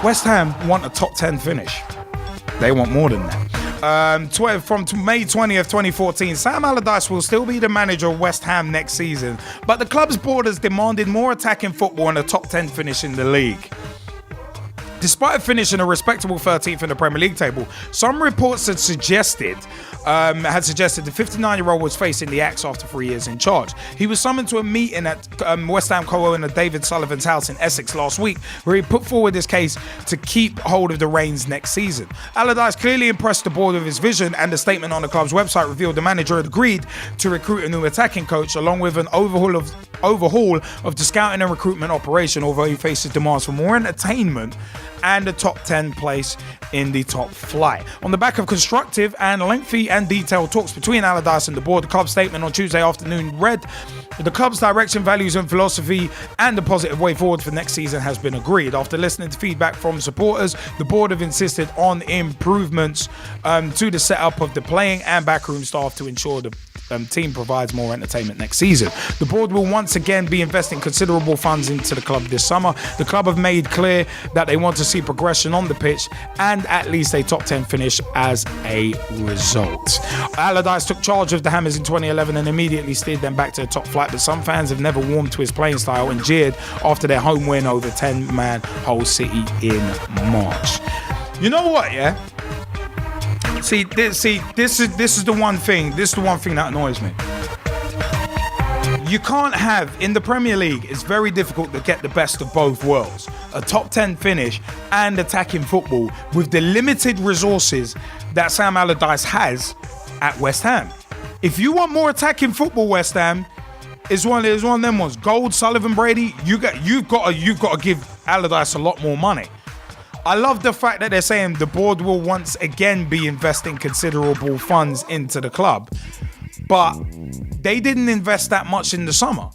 West Ham want a top 10 finish. They want more than that. From May 20th, 2014, Sam Allardyce will still be the manager of West Ham next season, but the club's board has demanded more attacking football and a top 10 finish in the league. Despite finishing a respectable 13th in the Premier League table, some reports had suggested the 59-year-old was facing the axe after 3 years in charge. He was summoned to a meeting at West Ham co-owner David Sullivan's house in Essex last week, where he put forward his case to keep hold of the reins next season. Allardyce clearly impressed the board with his vision, and the statement on the club's website revealed the manager had agreed to recruit a new attacking coach, along with an overhaul of the scouting and recruitment operation, although he faces demands for more entertainment and a top 10 place in the top flight. On the back of constructive and lengthy and detailed talks between Allardyce and the board, the club's statement on Tuesday afternoon read, the club's direction, values and philosophy and the positive way forward for next season has been agreed. After listening to feedback from supporters, the board have insisted on improvements to the setup of the playing and backroom staff to ensure the team provides more entertainment next season. The board will once again be investing considerable funds into the club this summer. The club have made clear that they want to see progression on the pitch and at least a top 10 finish as a result. Allardyce took charge of the Hammers in 2011 and immediately steered them back to the top flight, but some fans have never warmed to his playing style and jeered after their home win over 10-man Hull City in March. You know what, yeah? See, this is the one thing. This is the one thing that annoys me. You can't have, in the Premier League, it's very difficult to get the best of both worlds. A top 10 finish and attacking football with the limited resources that Sam Allardyce has at West Ham. If you want more attacking football, West Ham, it's one of them ones. Gold, Sullivan, Brady, you've got to give Allardyce a lot more money. I love the fact that they're saying the board will once again be investing considerable funds into the club, but they didn't invest that much in the summer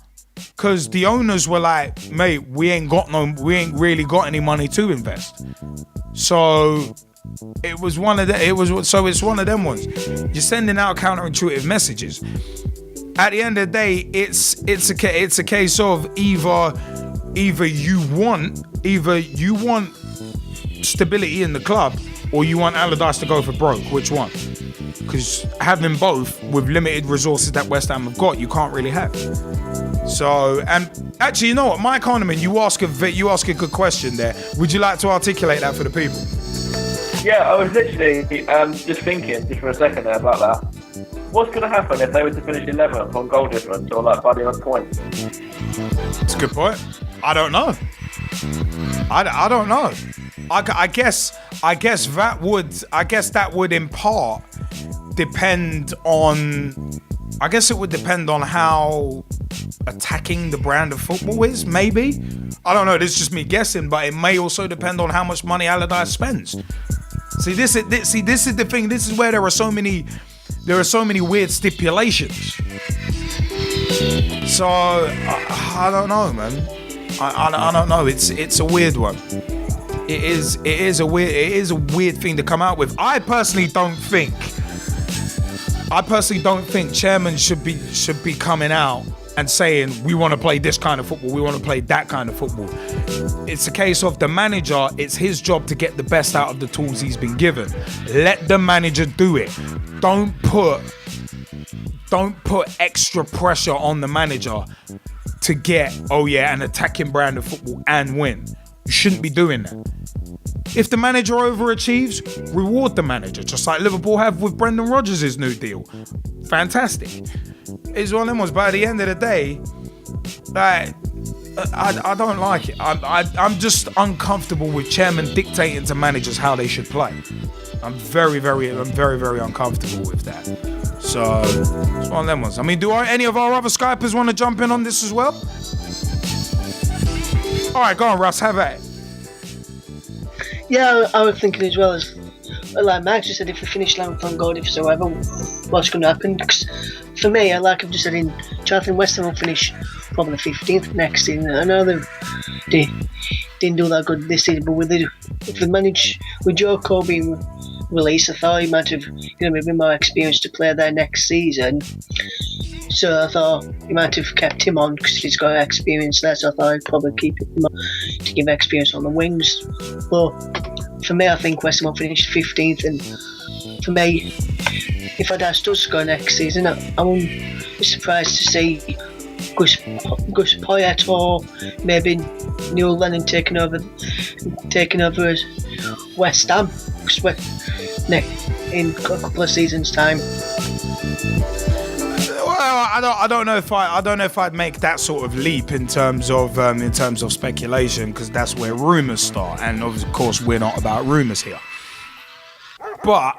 because the owners were like, mate, we ain't really got any money to invest. So it's one of them ones. You're sending out counterintuitive messages. At the end of the day, it's a case of either you want stability in the club or you want Allardyce to go for broke. Which one? Because having both with limited resources that West Ham have got, you can't really have. So, and actually, you know what, Mike Harneman, you ask a good question there. Would you like to articulate that for the people? Yeah, I was literally just thinking, just for a second there about that. What's going to happen if they were to finish 11th on goal difference or like by on points? It's a good point. I don't know. I don't know. I guess that would in part depend on. I guess it would depend on how attacking the brand of football is. Maybe, I don't know. This is just me guessing, but it may also depend on how much money Allardyce spends. This is the thing. This is where there are so many weird stipulations. So I don't know, man. I don't know. It's a weird one. It is a weird thing to come out with. I personally don't think chairman should be coming out and saying we want to play this kind of football, we want to play that kind of football. It's a case of the manager, it's his job to get the best out of the tools he's been given. Let the manager do it. Don't put extra pressure on the manager to get, an attacking brand of football and win. You shouldn't be doing that. If the manager overachieves, reward the manager, just like Liverpool have with Brendan Rodgers' new deal. Fantastic. It's one of them ones, but at the end of the day, like, I don't like it. I'm just uncomfortable with chairmen dictating to managers how they should play. I'm very, very uncomfortable with that. So, it's one of them ones. I mean, do any of our other Skypers want to jump in on this as well? All right, go on, Russ, have at it. Yeah, I was thinking as well as, like Max just said, if we finish 11th on goal difference or whatever, what's going to happen? Because for me, like I've just said, Charlton West Ham will finish probably 15th next season. I know they didn't do that good this season, but if they manage with Joe Cole being released, I thought he might have maybe more experience to play there next season. So I thought he might have kept him on because he's got experience there. So I thought I'd probably keep him on to give experience on the wings. But for me, I think West Ham will finish 15th. And for me, if Allardyce does go next season, I won't be surprised to see Gus Poyet or maybe Neil Lennon taking over as West Ham in a couple of seasons' time. Well, I don't know if I'd make that sort of leap in terms of speculation, because that's where rumours start, and of course we're not about rumours here. But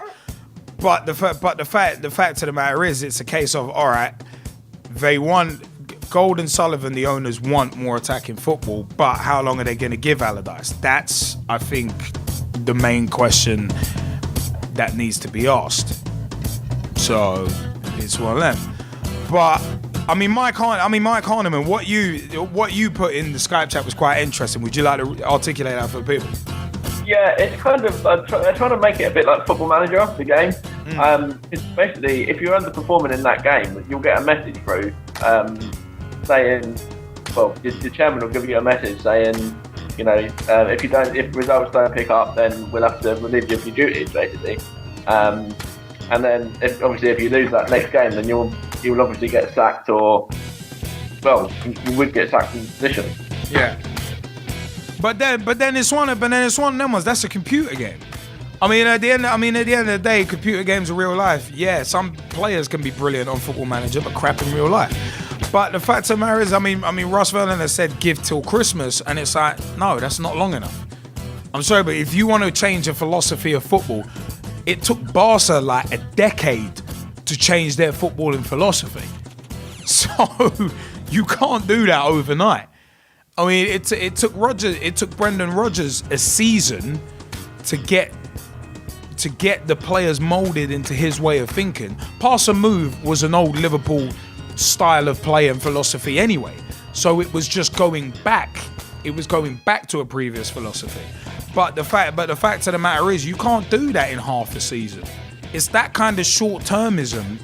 the fact of the matter is, it's a case of, all right, they want Gold and Sullivan, the owners want more attacking football, but how long are they going to give Allardyce? That's, I think, the main question that needs to be asked. So it's one of them. But Mike Harneman, what you put in the Skype chat was quite interesting. Would you like to articulate that for the people? Yeah, it's kind of they're trying to make it a bit like Football Manager, the game. It's basically, if you're underperforming in that game, you'll get a message through saying, well, the chairman will give you a message saying, you know, if results don't pick up, then we'll have to relieve you of your duties, basically. And then, if you lose that next game, then you'll obviously get sacked, or, well, you would get sacked from the position. Yeah. But then it's one of them ones. That's a computer game. At the end of the day, computer games are real life. Yeah, some players can be brilliant on Football Manager, but crap in real life. But the fact of the matter is, Ross Vernon has said give till Christmas, and it's like, no, that's not long enough. I'm sorry, but if you want to change the philosophy of football, it took Barca like a decade to change their footballing philosophy. So you can't do that overnight. It took Brendan Rodgers a season to get the players molded into his way of thinking. Pass and move was an old Liverpool style of play and philosophy anyway. So it was just going back. It was going back to a previous philosophy. But the fact of the matter is, you can't do that in half a season. It's that kind of short-termism.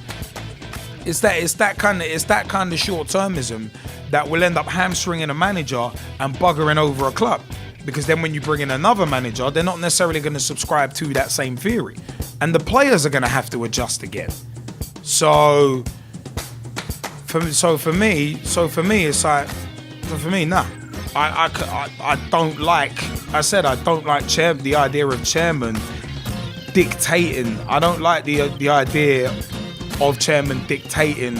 It's that kind of short-termism that will end up hamstringing a manager and buggering over a club. Because then when you bring in another manager, they're not necessarily going to subscribe to that same theory. And the players are going to have to adjust again. So for me, it's like, nah. I don't like the idea of chairman dictating. I don't like the idea of chairman dictating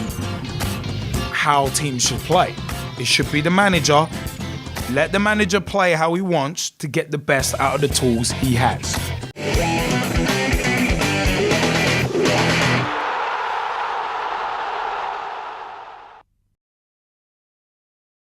how teams should play. It should be the manager. Let the manager play how he wants to get the best out of the tools he has.